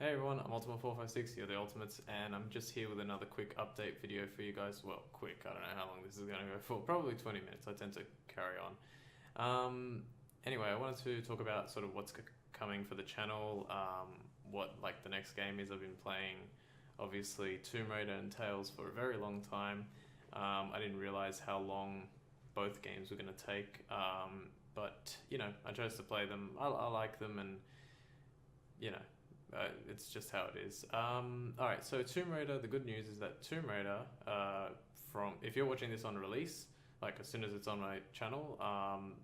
Hey everyone, I'm Ultimate456, you're the Ultimates, and I'm just here with another quick update video for you guys. Well, quick, I don't know how long this is going to go for, probably 20 minutes, I tend to carry on. Anyway, I wanted to talk about sort of what's coming for the channel, what like the next game is. I've been playing, obviously, Tomb Raider and Tales for a very long time. I didn't realize how long both games were going to take, but, you know, I chose to play them. I like them, and, you know, it's just how it is. Alright, so Tomb Raider, the good news is that Tomb Raider, if you're watching this on release, like as soon as it's on my channel,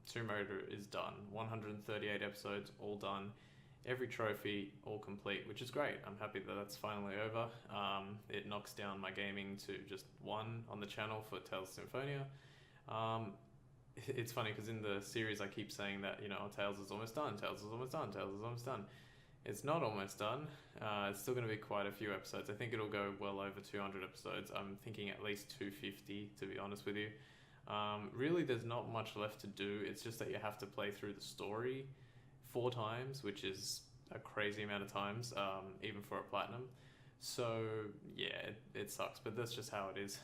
Tomb Raider is done. 138 episodes, all done. Every trophy, all complete, which is great. I'm happy that that's finally over. It knocks down my gaming to just 1 on the channel for Tales of Symphonia. It's funny because in the series I keep saying that, you know, Tales is almost done, Tales is almost done, Tales is almost done. It's not almost done. It's still going to be quite a few episodes. I think it'll go well over 200 episodes. I'm thinking at least 250, to be honest with you. Really, there's not much left to do. It's just that you have to play through the story 4 times, which is a crazy amount of times, even for a platinum. So, yeah, it sucks, but that's just how it is.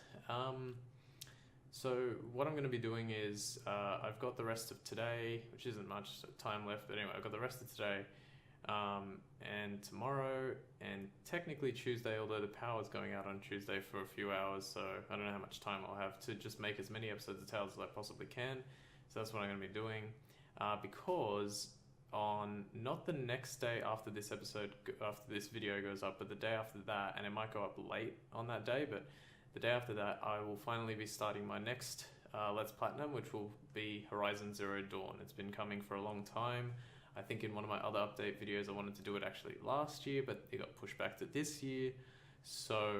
So what I'm going to be doing is, I've got the rest of today, which isn't much time left, but anyway, I've got the rest of today, and tomorrow, and technically Tuesday, although the power's going out on Tuesday for a few hours, so I don't know how much time I'll have to just make as many episodes of Tales as I possibly can. So that's what I'm going to be doing, because on not the next day after this video goes up, but the day after that, and it might go up late on that day, but the day after that, I will finally be starting my next Let's Platinum, which will be Horizon Zero Dawn. It's been coming for a long time. I think in one of my other update videos I wanted to do it actually last year, but it got pushed back to this year. So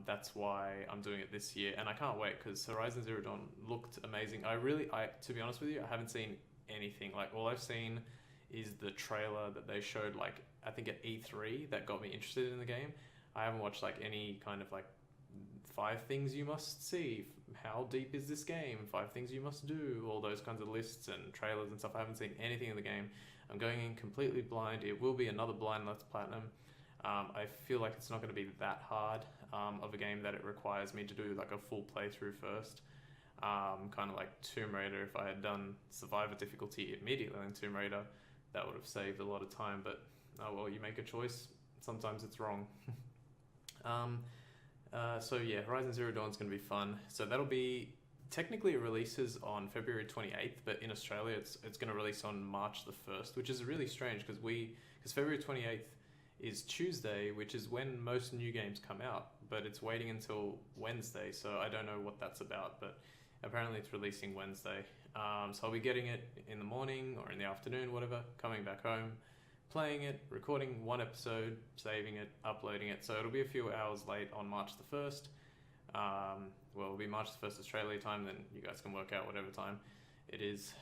that's why I'm doing it this year, and I can't wait because Horizon Zero Dawn looked amazing. To be honest with you, I haven't seen anything. Like, all I've seen is the trailer that they showed, like, I think at E3, that got me interested in the game. I haven't watched like any kind of like 5 things you must see, how deep is this game, 5 things you must do, all those kinds of lists and trailers and stuff. I haven't seen anything in the game. I'm going in completely blind. It will be another blind Let's Platinum. I feel like it's not going to be that hard of a game that it requires me to do like a full playthrough first. Kind of like Tomb Raider. If I had done Survivor difficulty immediately in Tomb Raider, that would have saved a lot of time, but oh well, you make a choice. Sometimes it's wrong. So yeah, Horizon Zero Dawn is going to be fun. So that'll be, technically it releases on February 28th, but in Australia it's going to release on March the 1st, which is really strange because February 28th is Tuesday, which is when most new games come out, but it's waiting until Wednesday, so I don't know what that's about, but apparently it's releasing Wednesday. So I'll be getting it in the morning or in the afternoon, whatever, coming back home, playing it, recording 1 episode, saving it, uploading it. So it'll be a few hours late on March the 1st. Well, it'll be March the 1st Australia time, then you guys can work out whatever time it is.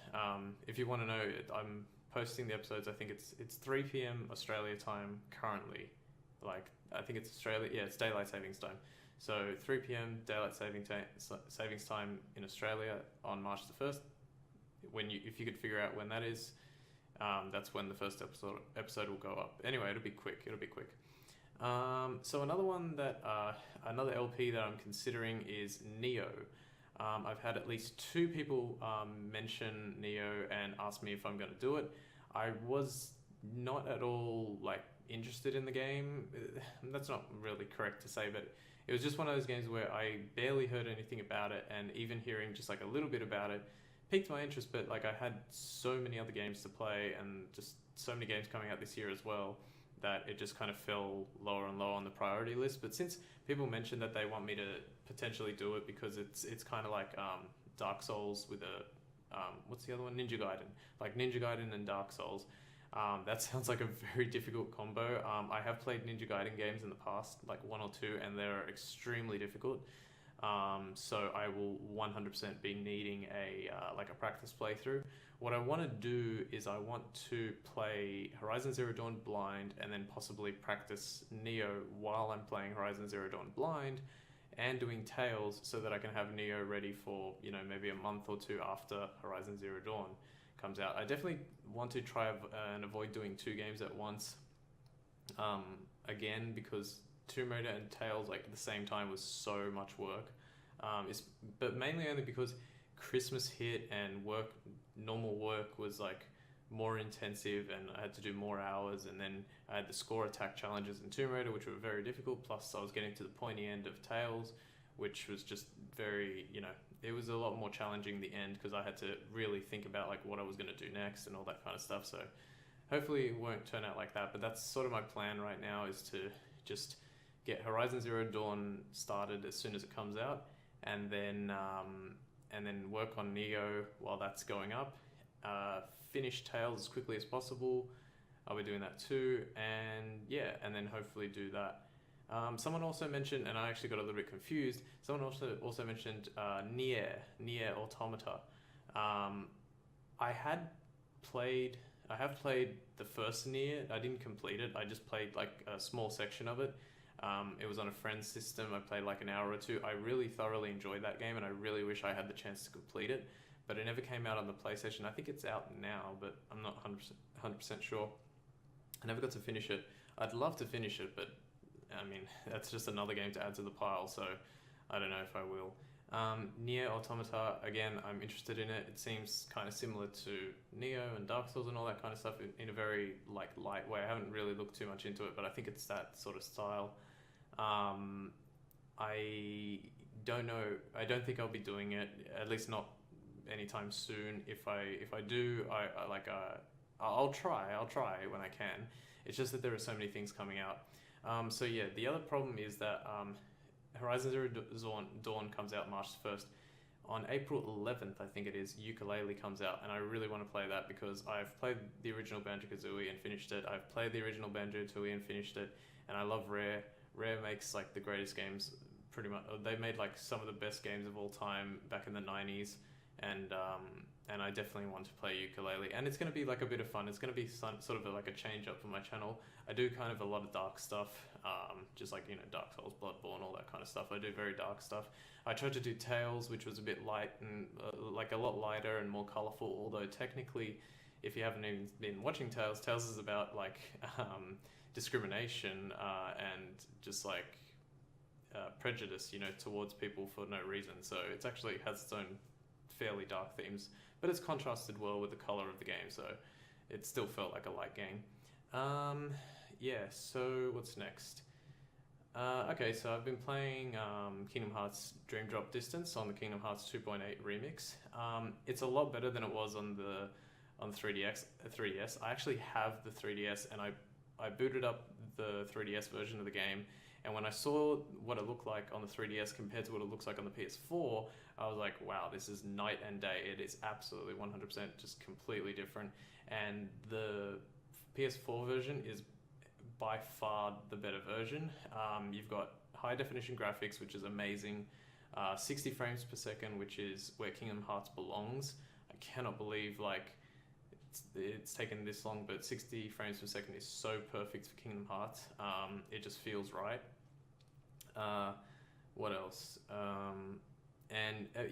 If you want to know, I'm posting the episodes, I think it's 3 p.m. Australia time currently. Like, I think it's Australia, yeah, it's daylight savings time. So 3 p.m. daylight savings time in Australia on March the 1st. If you could figure out when that is, that's when the first episode will go up. Anyway, it'll be quick. So another LP that I'm considering is Neo. I've had at least 2 people mention Neo and ask me if I'm going to do it. I was not at all like interested in the game. That's not really correct to say, but it was just one of those games where I barely heard anything about it, and even hearing just like a little bit about it piqued my interest, but like I had so many other games to play and just so many games coming out this year as well that it just kind of fell lower and lower on the priority list. But since people mentioned that they want me to potentially do it because it's kind of like Dark Souls with a what's the other one? Ninja Gaiden. Like Ninja Gaiden and Dark Souls. That sounds like a very difficult combo. I have played Ninja Gaiden games in the past, like 1 or 2, and they're extremely difficult. So I will 100% be needing a practice playthrough. What I want to do is I want to play Horizon Zero Dawn blind and then possibly practice Neo while I'm playing Horizon Zero Dawn blind and doing Tales so that I can have Neo ready for, you know, maybe a month or 2 after Horizon Zero Dawn comes out. I definitely want to try and avoid doing 2 games at once. Um, Again, because Tomb Raider and Tales like at the same time was so much work. But mainly only because Christmas hit and normal work was like more intensive, and I had to do more hours, and then I had the score attack challenges in Tomb Raider, which were very difficult. Plus, I was getting to the pointy end of Tales, which was just very, it was a lot more challenging the end because I had to really think about like what I was going to do next and all that kind of stuff. So hopefully it won't turn out like that, but that's sort of my plan right now, is to just get Horizon Zero Dawn started as soon as it comes out, and then work on Neo while that's going up. Finish Tales as quickly as possible. I'll be doing that too, and yeah, and then hopefully do that. Someone also mentioned, and I actually got a little bit confused. Someone also mentioned Nier Automata. I have played the first Nier. I didn't complete it. I just played like a small section of it. It was on a friend's system. I played like an hour or two. I really thoroughly enjoyed that game, and I really wish I had the chance to complete it. But it never came out on the PlayStation. I think it's out now, but I'm not 100% sure. I never got to finish it. I'd love to finish it, but I mean, that's just another game to add to the pile, so I don't know if I will. Nier Automata, again, I'm interested in it. It seems kind of similar to Neo and Dark Souls and all that kind of stuff in a very like light way. I haven't really looked too much into it, but I think it's that sort of style. I don't know. I don't think I'll be doing it, at least not anytime soon. If I do, I'll try when I can. It's just that there are so many things coming out. So yeah, the other problem is that Horizon Zero Dawn comes out March 1st. On April 11th, I think it is, Yooka-Laylee comes out, and I really want to play that because I've played the original Banjo-Kazooie and finished it. I've played the original Banjo-Tooie and finished it, and I love Rare. Rare makes like the greatest games, pretty much. They made like some of the best games of all time back in the 90s, and I definitely want to play Yooka-Laylee, and it's going to be like a bit of fun. It's going to be sort of like a change up for my channel. I do kind of a lot of dark stuff, just like, Dark Souls, Bloodborne, all that kind of stuff. I do very dark stuff. I tried to do Tales, which was a bit light and like a lot lighter and more colorful, although technically, if you haven't even been watching Tales, Tales is about like discrimination and just like prejudice, towards people for no reason. So it's actually has its own fairly dark themes, but it's contrasted well with the color of the game, so it still felt like a light game. Yeah, so what's next? Okay, so I've been playing Kingdom Hearts Dream Drop Distance on the Kingdom Hearts 2.8 remix. It's a lot better than it was on the 3DS. I actually have the 3DS, and I booted up the 3DS version of the game, and when I saw what it looked like on the 3DS compared to what it looks like on the PS4, I was like, wow, this is night and day. It is absolutely 100% just completely different. And the PS4 version is by far the better version. You've got high definition graphics, which is amazing. 60 frames per second, which is where Kingdom Hearts belongs. I cannot believe it's taken this long, but 60 frames per second is so perfect for Kingdom Hearts. It just feels right. What else?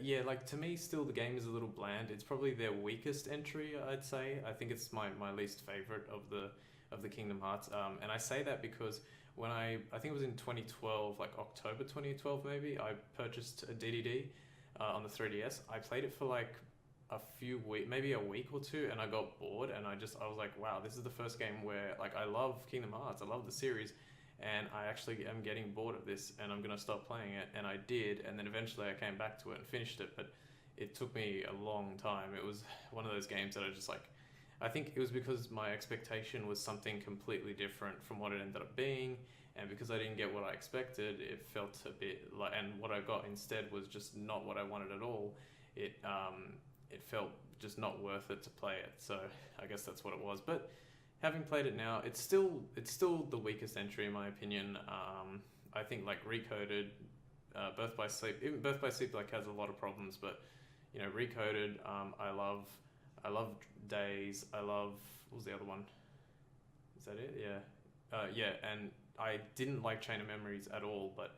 Yeah, like to me, still the game is a little bland. It's probably their weakest entry, I'd say. I think it's my least favorite of the Kingdom Hearts. And I say that because when I think it was in 2012, like October 2012 maybe, I purchased a DDD on the 3DS. I played it for like a few weeks, maybe a week or two, and I got bored, and I was like, wow, this is the first game where like I love Kingdom Hearts, I love the series, and I actually am getting bored of this, and I'm gonna stop playing it. And I did, and then eventually I came back to it and finished it, but it took me a long time. It was one of those games that I think it was because my expectation was something completely different from what it ended up being, and because I didn't get what I expected, it felt a bit like, and what I got instead was just not what I wanted at all. It felt just not worth it to play it, so I guess that's what it was. But having played it now, it's still the weakest entry in my opinion. I think like Recoded, Birth by Sleep, even Birth by Sleep like has a lot of problems, but Recoded, I love Days. I love, what was the other one? Is that it? Yeah. And I didn't like Chain of Memories at all, but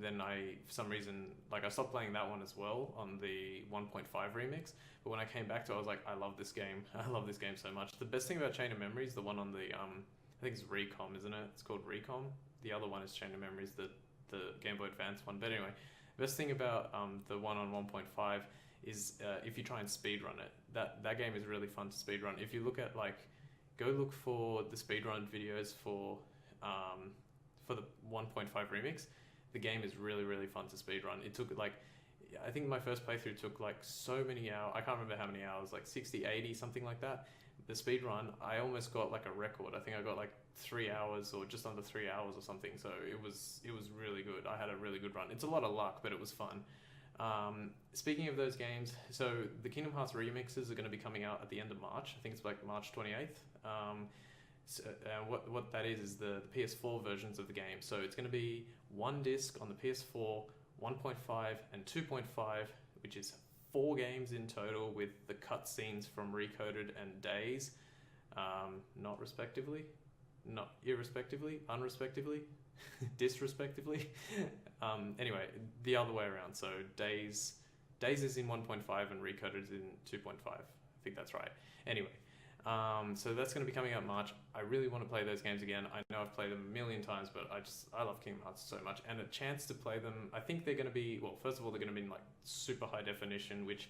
then for some reason, I stopped playing that one as well on the 1.5 remix. But when I came back to it, I was like, I love this game. I love this game so much. The best thing about Chain of Memories, the one on the, I think it's Recom, isn't it? It's called Recom. The other one is Chain of Memories, the Game Boy Advance one. But anyway, best thing about the one on 1.5 is if you try and speedrun it, that game is really fun to speedrun. If you look at go look for the speedrun videos for the 1.5 remix. The game is really, really fun to speedrun. It took I think my first playthrough took so many hours. I can't remember how many hours, 60, 80, something like that. The speedrun, I almost got a record. I think I got 3 hours or just under 3 hours or something. So it was really good. I had a really good run. It's a lot of luck, but it was fun. Speaking of those games, so the Kingdom Hearts remixes are going to be coming out at the end of March. I think it's March 28th. So, what that is the PS4 versions of the game. So it's going to be one disc on the PS4, 1.5 and 2.5, which is 4 games in total with the cutscenes from Recoded and Days, not respectively, not irrespectively, unrespectively, disrespectively. Anyway, the other way around. So Days is in 1.5 and Recoded is in 2.5. I think that's right. Anyway. So that's going to be coming out March. I really want to play those games again. I know I've played them a million times, but I love Kingdom Hearts so much. And a chance to play them, I think they're going to be, well, first of all, they're going to be in super high definition, which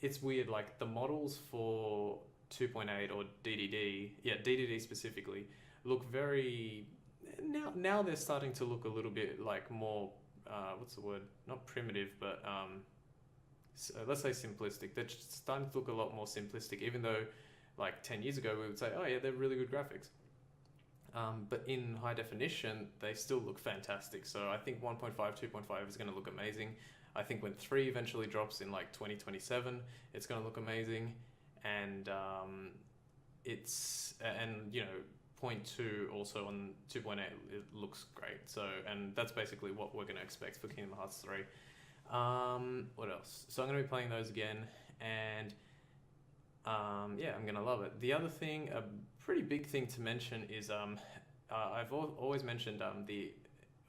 it's weird. The models for 2.8 or DDD specifically, look very, now they're starting to look a little bit more, what's the word? Not primitive, but, let's say simplistic. They're starting to look a lot more simplistic, even though 10 years ago we would say, oh yeah, they're really good graphics. But in high definition, they still look fantastic. So I think 1.5, 2.5 is going to look amazing. I think when 3 eventually drops in 2027, it's going to look amazing. And you know, 0.2 also on 2.8, it looks great. So, and that's basically what we're going to expect for Kingdom Hearts 3. What else? So I'm going to be playing those again, and yeah, I'm going to love it. The other thing, a pretty big thing to mention is I've always mentioned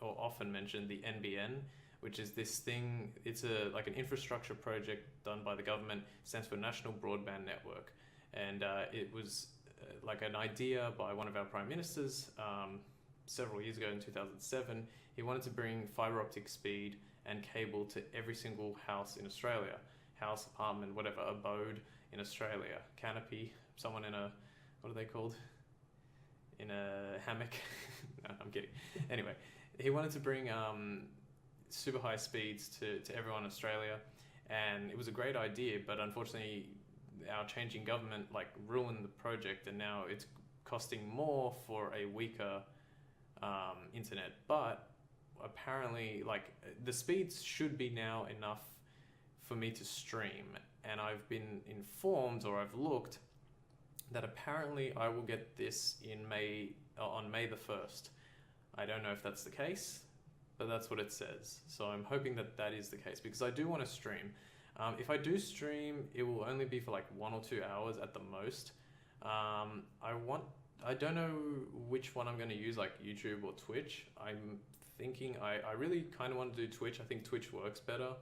often mentioned the NBN, which is this thing. It's an infrastructure project done by the government. It stands for National Broadband Network, and it was an idea by one of our prime ministers several years ago in 2007. He wanted to bring fiber optic speed and cable to every single house in Australia. House, apartment, whatever, abode in Australia. Canopy, someone in a, what are they called? In a hammock? No, I'm kidding. Anyway, he wanted to bring super high speeds to everyone in Australia, and it was a great idea, but unfortunately our changing government ruined the project, and now it's costing more for a weaker internet. But apparently the speeds should be now enough for me to stream, and I've been informed, or I've looked, that apparently I will get this on May the 1st. I don't know if that's the case, but that's what it says. So I'm hoping that is the case, because I do want to stream. If I do stream, it will only be for 1 or 2 hours at the most. I don't know which one I'm going to use, YouTube or Twitch. I'm thinking I really kind of want to do Twitch. I think Twitch works better.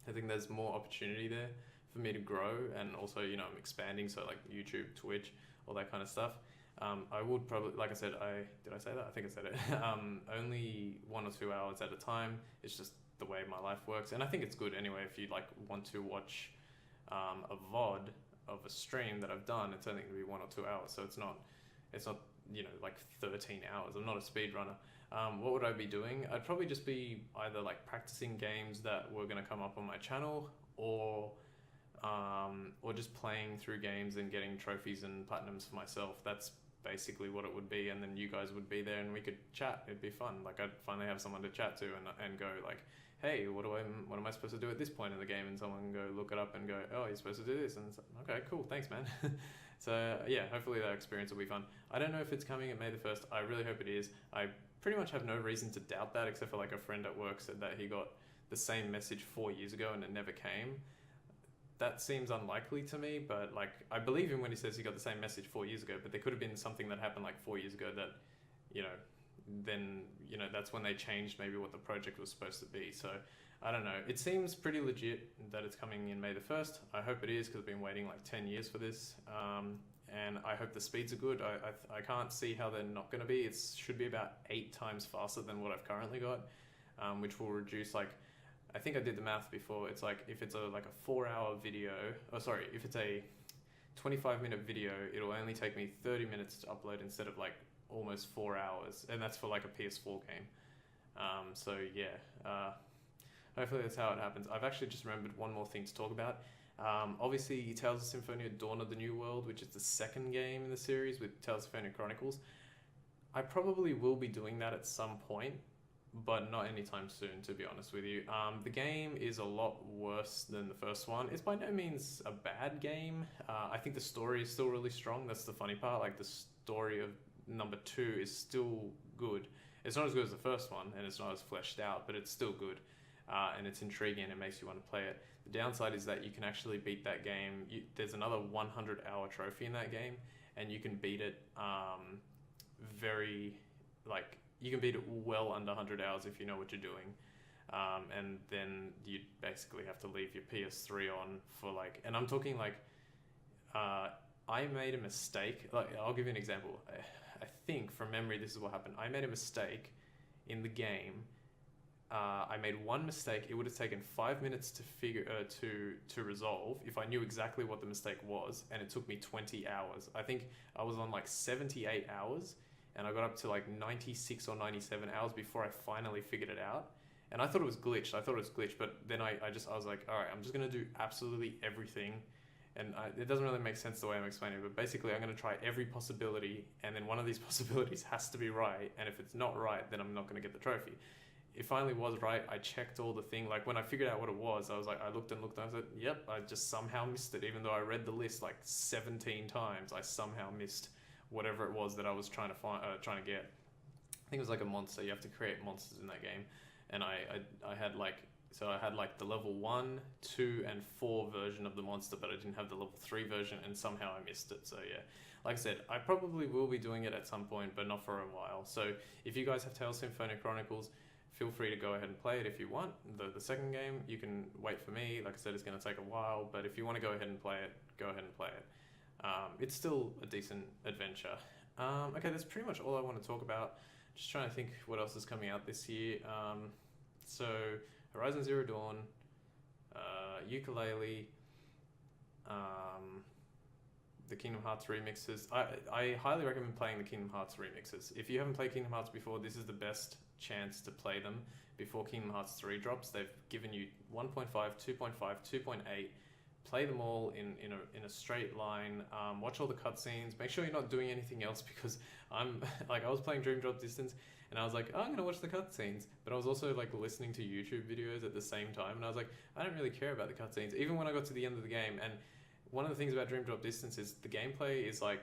I think there's more opportunity there for me to grow, and also, you know, I'm expanding, so YouTube, Twitch, all that kind of stuff. I would probably, like I said, did I say that? I think I said it. Only 1 or 2 hours at a time. It's just the way my life works, and I think it's good anyway. If you want to watch a VOD of a stream that I've done, it's only going to be 1 or 2 hours, so it's not 13 hours. I'm not a speedrunner. What would I be doing? I'd probably just be either practicing games that were going to come up on my channel, or just playing through games and getting trophies and platinums for myself. That's basically what it would be, and then you guys would be there and we could chat. It'd be fun. I'd finally have someone to chat to and go hey, what am I supposed to do at this point in the game? And someone can go look it up and go, oh, you're supposed to do this, and it's okay, cool, thanks, man. So yeah, hopefully that experience will be fun. I don't know if it's coming at May the 1st. I really hope it is. I pretty much have no reason to doubt that, except for a friend at work said that he got the same message 4 years ago and it never came. That seems unlikely to me, but I believe him when he says he got the same message 4 years ago, but there could have been something that happened 4 years ago that, then, that's when they changed maybe what the project was supposed to be. So I don't know. It seems pretty legit that it's coming in May the 1st. I hope it is, because I've been waiting 10 years for this. and I hope the speeds are good. I can't see how they're not going to be. It should be about 8 times faster than what I've currently got, which will reduce, like, I think I did the math before. It's like if it's like a 4-hour video, if it's a 25-minute video, it'll only take me 30 minutes to upload instead of like almost 4 hours, and that's for like a PS4 game. So yeah, hopefully that's how it happens. I've actually just remembered one more thing to talk about. Obviously, Tales of Symphonia Dawn of the New World, which is the second game in the series with Tales of Symphonia Chronicles. I probably will be doing that at some point, but not anytime soon, to be honest with you. The game is a lot worse than the first one. It's by no means a bad game. I think the story is still really strong. That's the funny part. Like, the story of number 2 is still good. It's not as good as the first one, and it's not as fleshed out, but it's still good. And it's intriguing and it makes you want to play it. The downside is that you can actually beat that game. There's another 100-hour trophy in that game, and you can beat it you can beat it well under 100 hours if you know what you're doing. And then you basically have to leave your PS3 on for like, and I'm talking like, I made a mistake. Like, I'll give you an example. I think from memory, this is what happened. I made a mistake in the game. I made one mistake. It would have taken 5 minutes to figure to resolve if I knew exactly what the mistake was, and it took me 20 hours. I think I was on like 78 hours, and I got up to like 96 or 97 hours before I finally figured it out. And I thought it was glitched. But then I was like, all right, I'm just gonna do absolutely everything. And it doesn't really make sense the way I'm explaining it, but basically I'm going to try every possibility, and then one of these possibilities has to be right, and if it's not right, then I'm not going to get the trophy. It finally was right. I checked all the things. Like, when I figured out what it was, I was like, I looked and I said, yep, I just somehow missed it. Even though I read the list like 17 times, I somehow missed whatever it was that I was trying to get. I think it was like a monster. You have to create monsters in that game. And I had like the level 1, 2, and 4 version of the monster, but I didn't have the level 3 version, and somehow I missed it. So yeah, like I said, I probably will be doing it at some point, but not for a while. So if you guys have Tales of Symphonia Chronicles, feel free to go ahead and play it if you want. The second game, you can wait for me. Like I said, it's going to take a while, but if you want to go ahead and play it, go ahead and play it. It's still a decent adventure. Okay, that's pretty much all I want to talk about. Just trying to think what else is coming out this year. So Horizon Zero Dawn, Ukulele, the Kingdom Hearts remixes. I highly recommend playing the Kingdom Hearts remixes. If you haven't played Kingdom Hearts before, this is the best chance to play them before Kingdom Hearts 3 drops. They've given you 1.5, 2.5, 2.8. Play them all in a straight line. Watch all the cutscenes. Make sure you're not doing anything else, because I was playing Dream Drop Distance, and I was like, oh, I'm gonna watch the cutscenes, but I was also like listening to YouTube videos at the same time, and I was like, I don't really care about the cutscenes. Even when I got to the end of the game, and one of the things about Dream Drop Distance is the gameplay is like,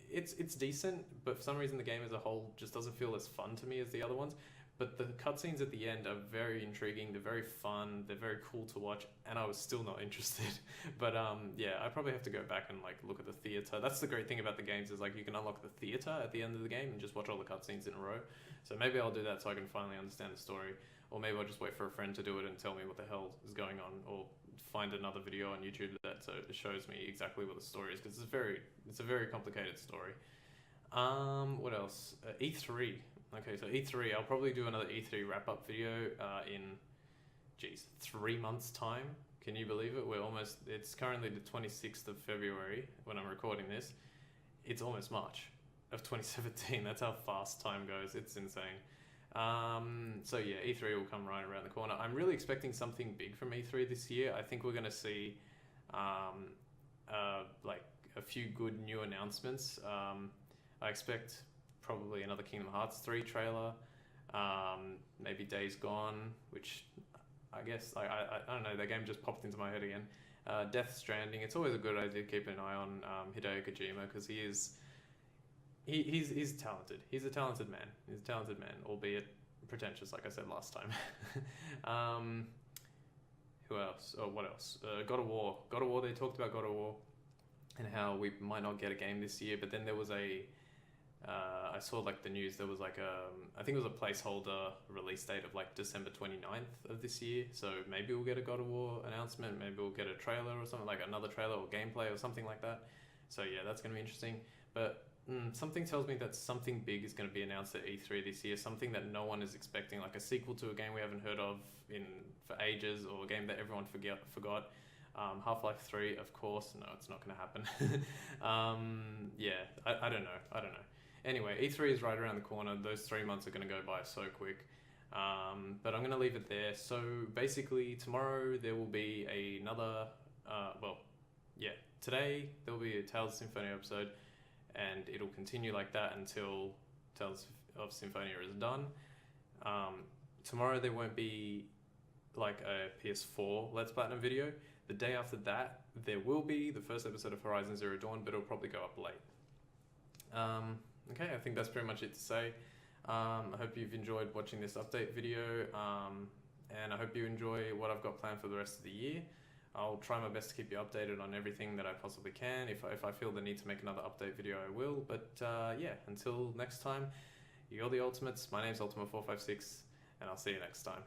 it's decent, but for some reason the game as a whole just doesn't feel as fun to me as the other ones. But the cutscenes at the end are very intriguing, they're very fun, they're very cool to watch, and I was still not interested. But yeah, I probably have to go back and like look at the theater. That's the great thing about the games, is like you can unlock the theater at the end of the game and just watch all the cutscenes in a row. So maybe I'll do that so I can finally understand the story. Or maybe I'll just wait for a friend to do it and tell me what the hell is going on, or find another video on YouTube that shows me exactly what the story is, because it's a very complicated story. What else? E3. Okay, so E3, I'll probably do another E3 wrap-up video in 3 months' time. Can you believe it? It's currently the 26th of February when I'm recording this. It's almost March of 2017. That's how fast time goes. It's insane. So yeah, E3 will come right around the corner. I'm really expecting something big from E3 this year. I think we're going to see like a few good new announcements. I expect probably another Kingdom Hearts 3 trailer, maybe Days Gone, which I guess, I don't know, that game just popped into my head again. Death Stranding. It's always a good idea to keep an eye on Hideo Kojima, because he's talented. He's a talented man, albeit pretentious, like I said last time. Who else? Oh, what else? God of War. They talked about God of War and how we might not get a game this year, but then there was I saw like the news, there was like I think it was a placeholder release date of like December 29th of this year, so maybe we'll get a God of War announcement, maybe we'll get a trailer or something, like another trailer or gameplay or something like that. So yeah, that's going to be interesting. But something tells me that something big is going to be announced at E3 this year. Something that no one is expecting, like a sequel to a game we haven't heard of for ages, or a game that everyone forgot. Half-Life 3, of course. No, it's not going to happen. Yeah, I don't know. Anyway, E3 is right around the corner. Those 3 months are going to go by so quick. But I'm going to leave it there. So basically, tomorrow there will be another. Today there will be a Tales of Symphonia episode, and it'll continue like that until Tales of Symphonia is done. Tomorrow there won't be like a PS4 Let's Platinum video. The day after that, there will be the first episode of Horizon Zero Dawn, but it'll probably go up late. Okay, I think that's pretty much it to say. I hope you've enjoyed watching this update video, and I hope you enjoy what I've got planned for the rest of the year. I'll try my best to keep you updated on everything that I possibly can. If I feel the need to make another update video, I will. But yeah, until next time, you're the Ultimates. My name's Ultima456, and I'll see you next time.